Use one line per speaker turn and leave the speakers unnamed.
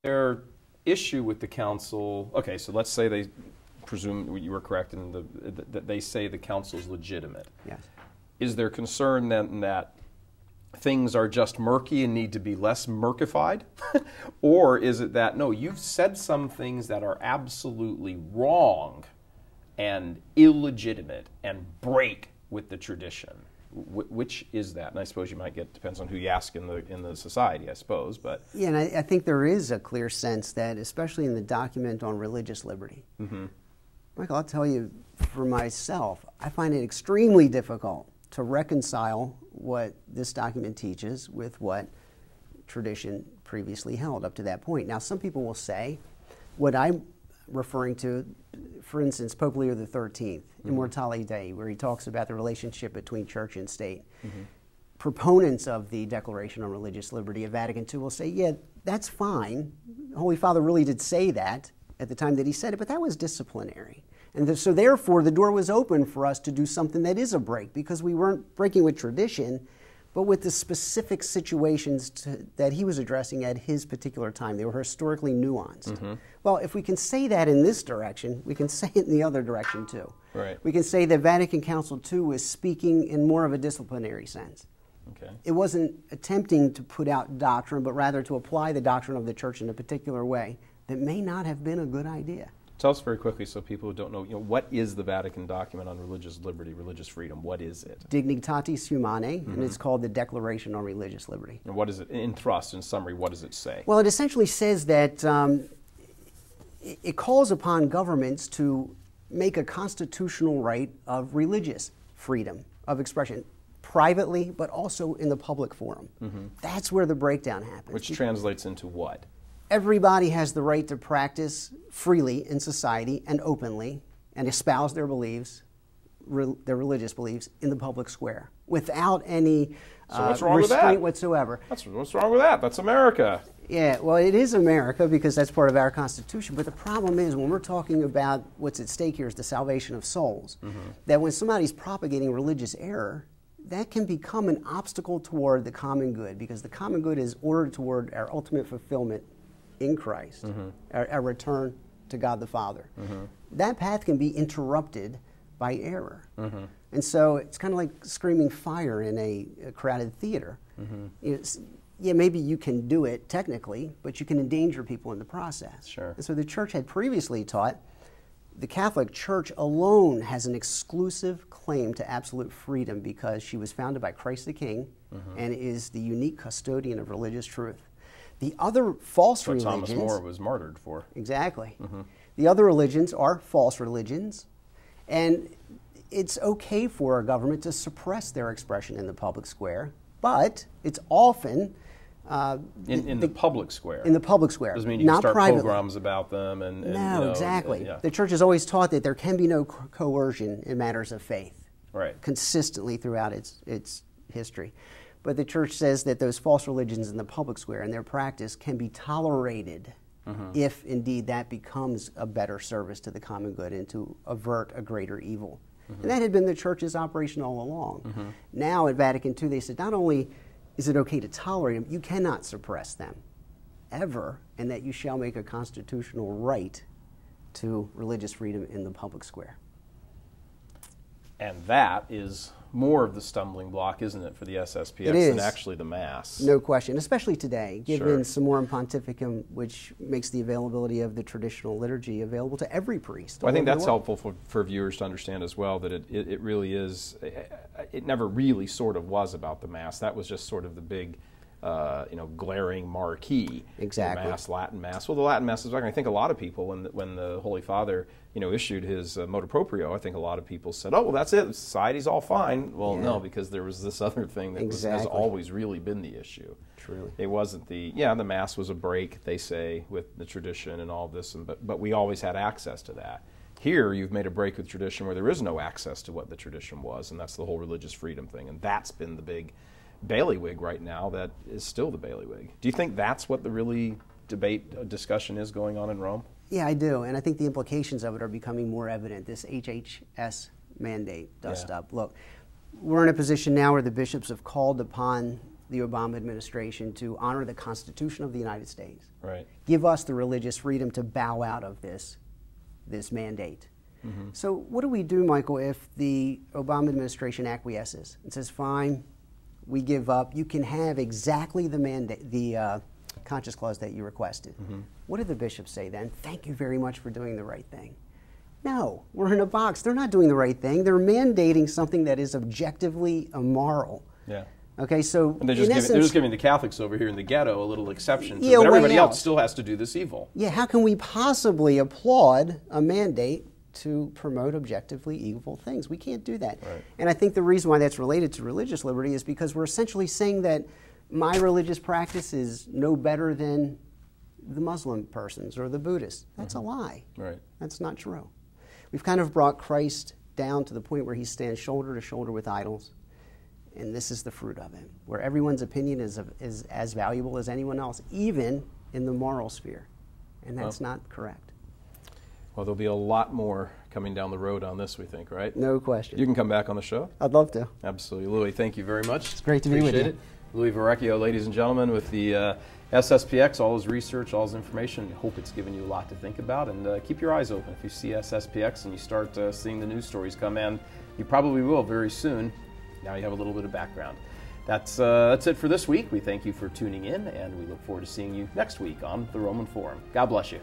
their issue with the council, okay, so let's say they presume you were correct in that they say the council is legitimate.
Yes.
Is there concern then that things are just murky and need to be less murkified? Or is it that, no, you've said some things that are absolutely wrong and illegitimate and break with the tradition? Which is that? And I suppose you might get, depends on who you ask in the society, I suppose. But
yeah, and I think there is a clear sense that, especially in the document on religious liberty, Michael, I'll tell you for myself, I find it extremely difficult to reconcile what this document teaches with what tradition previously held up to that point. Now, some people will say what I'm referring to, for instance, Pope Leo XIII, Immortale Dei, where he talks about the relationship between church and state. Proponents of the Declaration on Religious Liberty of Vatican II will say, yeah, that's fine. Holy Father really did say that at the time that he said it, but that was disciplinary. And so therefore, the door was open for us to do something that is a break, because we weren't breaking with tradition, but with the specific situations that he was addressing at his particular time. They were historically nuanced. Well, if we can say that in this direction, we can say it in the other direction too.
Right.
We can say that Vatican Council II was speaking in more of a disciplinary sense.
Okay.
It wasn't attempting to put out doctrine, but rather to apply the doctrine of the church in a particular way that may not have been a good idea.
Tell us very quickly, so people who don't know, what is the Vatican document on religious liberty, religious freedom? What is it?
Dignitatis Humanae, and it's called the Declaration on Religious Liberty.
And what is it, in thrust, in summary, what does it say?
Well, it essentially says that it calls upon governments to make a constitutional right of religious freedom of expression, privately, but also in the public forum. That's where the breakdown happens.
Which translates into what?
Everybody has the right to practice freely in society and openly and espouse their beliefs, their religious beliefs, in the public square without any restraint whatsoever.
What's wrong with that? That's America.
Yeah, well, it is America because that's part of our Constitution. But the problem is, when we're talking about what's at stake here is the salvation of souls, that when somebody's propagating religious error, that can become an obstacle toward the common good, because the common good is ordered toward our ultimate fulfillment in Christ, our return to God the Father. That path can be interrupted by error. And so it's kind of like screaming fire in a crowded theater. Yeah, maybe you can do it technically, but you can endanger people in the process.
Sure.
And so the church had previously taught the Catholic Church alone has an exclusive claim to absolute freedom because she was founded by Christ the King and is the unique custodian of religious truth. The other false religions...
Thomas More was martyred for.
Exactly. The other religions are false religions, and it's okay for a government to suppress their expression in the public square, but it's often...
in the public square.
In the public square.
Doesn't mean you
not
can start
privately.
pogroms about them. And
no, exactly.
Yeah.
The church has always taught that there can be no coercion in matters of faith.
Right.
Consistently throughout its history. But the church says that those false religions in the public square and their practice can be tolerated if indeed that becomes a better service to the common good and to avert a greater evil. And that had been the church's operation all along. Now at Vatican II they said not only is it okay to tolerate them, you cannot suppress them ever, and that you shall make a constitutional right to religious freedom in the public square.
And that is more of the stumbling block, isn't it, for the SSPX than actually the Mass?
No question, especially today, given Summorum Pontificum, which makes the availability of the traditional liturgy available to every priest.
Well, I think that's helpful for viewers to understand as well, that it really is, it never really sort of was about the Mass. That was just sort of the big, glaring marquee.
Exactly.
The Mass, Latin Mass. Well, the Latin Mass is, I think a lot of people, when the Holy Father issued his motu proprio, I think a lot of people said, oh, well, that's it, society's all fine. Well, no, because there was this other thing that has always really been the issue.
Truly.
It wasn't the Mass was a break, they say, with the tradition and all this, but we always had access to that. Here, you've made a break with tradition where there is no access to what the tradition was, and that's the whole religious freedom thing, and that's been the big bailiwick right now that is still the bailiwick. Do you think that's what the really discussion is going on in Rome?
Yeah, I do, and I think the implications of it are becoming more evident. This HHS mandate dust up. Look, we're in a position now where the bishops have called upon the Obama administration to honor the Constitution of the United States.
Right.
Give us the religious freedom to bow out of this mandate. So what do we do, Michael, if the Obama administration acquiesces and says, fine, we give up, you can have exactly the mandate, the conscience clause that you requested. What do the bishops say then? Thank you very much for doing the right thing. No, we're in a box. They're not doing the right thing. They're mandating something that is objectively immoral.
Yeah.
Okay, so
and they're just giving the Catholics over here in the ghetto a little exception, so
yeah,
that everybody else still has to do this evil.
Yeah, how can we possibly applaud a mandate to promote objectively evil things? We can't do that.
Right.
And I think the reason why that's related to religious liberty is because we're essentially saying that my religious practice is no better than the Muslim person's or the Buddhist. That's a lie.
Right.
That's not true. We've kind of brought Christ down to the point where he stands shoulder to shoulder with idols. And this is the fruit of it, where everyone's opinion is as valuable as anyone else, even in the moral sphere. And that's not correct.
Well, there'll be a lot more coming down the road on this, we think, right?
No question.
You can come back on the show.
I'd love to.
Absolutely. Louis, thank you very much.
It's great to be with you.
Appreciate it. Louis Verrecchio, ladies and gentlemen, with the SSPX, all his research, all his information. I hope it's given you a lot to think about. And keep your eyes open. If you see SSPX and you start seeing the news stories come in, you probably will very soon. Now you have a little bit of background. That's it for this week. We thank you for tuning in, and we look forward to seeing you next week on the Roman Forum. God bless you.